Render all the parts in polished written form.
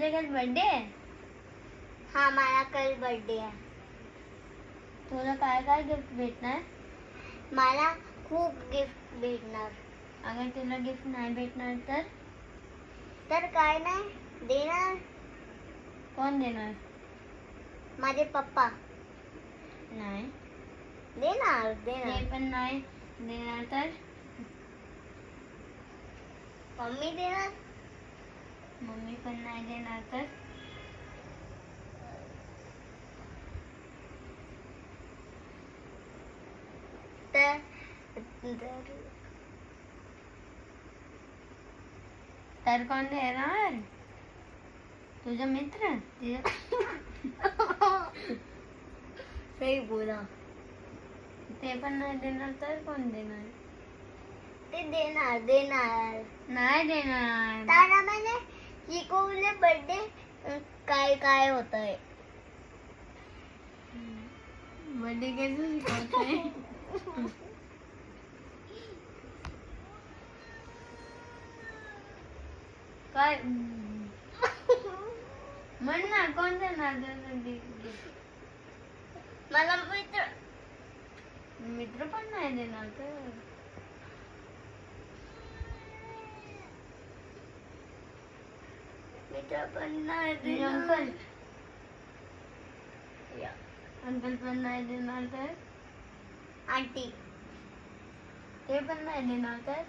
तुझे कल बर्थडे आहे? हा मला कल बर्थडे आहे. तुला काय काय गिफ्ट भेटणार? मला खूप गिफ्ट भेटणार. अगर तुला गिफ्ट नाही भेटणार तर? तर काय नाही देणार. कोण देणार? माझे पप्पा नाही. देणार ते देणार. पण नाही देणार तर? मम्मी देणार. मम्मी पण नाही देणार तर? तर तर कोण देणार? तुझा मित्र? सही बोला. ते पण नाही देणार तर कोण देणार? ते देणार देणार. नाही देणार. ताना मैंने शिकवले बर्थडे काय काय होतंय. बर्थडे कैसे शिकवते? काय म्हण ना, कोण देणार? मला मित्र मित्र पण नाही देणार तर? मित्र पण नाही तुझे देणार. अंकल? अंकल पण नाही देणार तर? आंटी ते पण नाही देणार तर?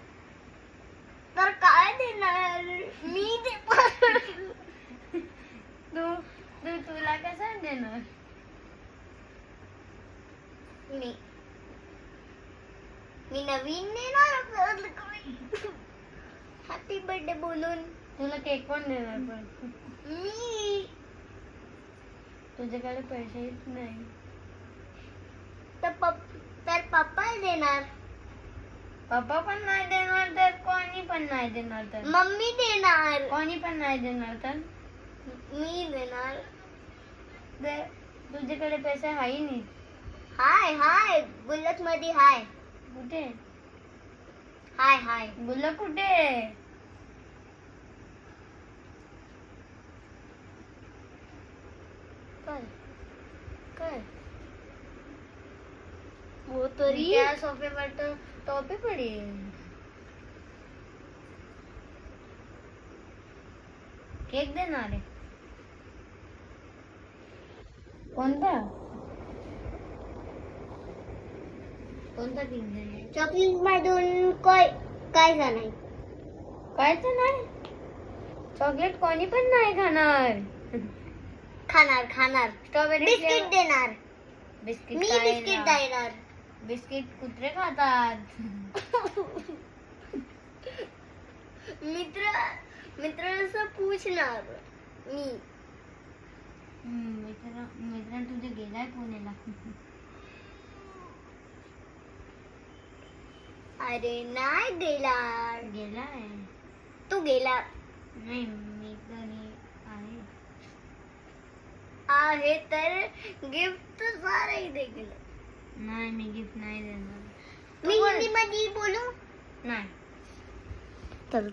तर काय देणार मी देणार. तू तुला कसं देणार? मी नवीन देणार. हॅपी बर्थडे बोलून. तुला केक कोण देणार पण? मी तुझ्याकडे पैसेच नाही. तर पप्पा देणार. पप्पा पण नाही देणार तर? कोणी पण नाही देणार तर? मम्मी देणार. कोणी पण नाही देणार तर? मी देणार. तुझ्याकडे पैसे आहे नाही? हाय हाय गुल्लक मध्ये हाय. कुठे? हाय हाय. गुल्लक कुठे? काय काय वो तरी त्या सोफ्यावर तर टोपी पडेल. केक देणार आहे? कोणता केक देणार? चॉकलेट मधून काय नाही. काय तर नाही. चॉकलेट कोणी पण नाही खाणार. खाणार खाणार. स्ट्रॉबेरी बिस्किट देणार. बिस्किट मी काय बिस्किट ना? देणार. बिस्किट कुत्रे खातात. मित्रांना पूछणार मी. मित्र तुझे गेलाय पुण्याला. अरे नाही गेलाय. गेलाय? तू गेला नाही, मी तरी आहे तर गिफ्ट सारे देखील. नाही, मी गिफ्ट नाही देणार. मी हिंदी मध्ये बोलू नाही. चल